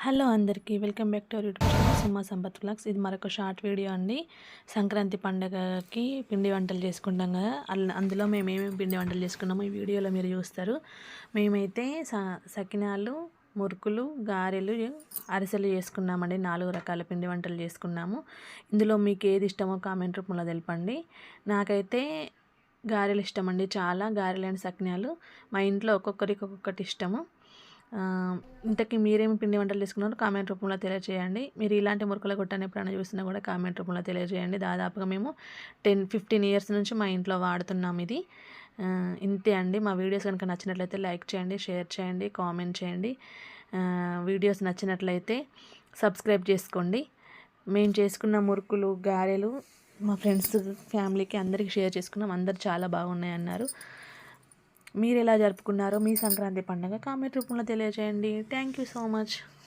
Hello అందరికీ welcome back to our YouTube channel Suma Sampath vlogs. ఇది మరొక షార్ట్ వీడియో అండి. సంక్రాంతి పండగకి పిండి వంటలు చేసుకుంటాం కదా, అందులో మేము ఏమేమి పిండి వంటలు చేసుకున్నామో ఈ వీడియోలో మీరు చూస్తారు. మేమైతే సకినాలు, మురుకులు, గారెలు, అరిసెలు చేసుకున్నామండి. 4 రకాల పిండి వంటలు చేసుకున్నాము. ఇందులో మీకు ఏది ఇష్టమో కామెంట్ రూపంలో తెలపండి. నాకైతే గారెలు ఇష్టం అండి, చాలా గారెలు అండ్ సకినాలు. మా ఇంట్లో ఒక్కొక్కరికి ఒక్కొక్కటి ఇష్టము. ఇంతకీ మీరేమి పిండి వంటలు చేసుకున్నారో కామెంట్ రూపంలో తెలియజేయండి. మీరు ఇలాంటి మురుకుల గొట్టాన్ని ఎప్పుడైనా చూసినా కూడా కామెంట్ రూపంలో తెలియజేయండి. దాదాపుగా మేము 10-15 ఇయర్స్ నుంచి మా ఇంట్లో వాడుతున్నాం ఇది. ఇంతే అండి. మా వీడియోస్ కనుక నచ్చినట్లయితే లైక్ చేయండి, షేర్ చేయండి, కామెంట్ చేయండి. వీడియోస్ నచ్చినట్లయితే సబ్స్క్రైబ్ చేసుకోండి. మేము చేసుకున్న మురుకులు, గారెలు మా ఫ్రెండ్స్, ఫ్యామిలీకి అందరికీ షేర్ చేసుకున్నాం. అందరు చాలా బాగున్నాయి అన్నారు. మీరు ఎలా జరుపుకున్నారో మీ సంక్రాంతి పండుగ కామెంట్ రూపంలో తెలియజేయండి. Thank you so much.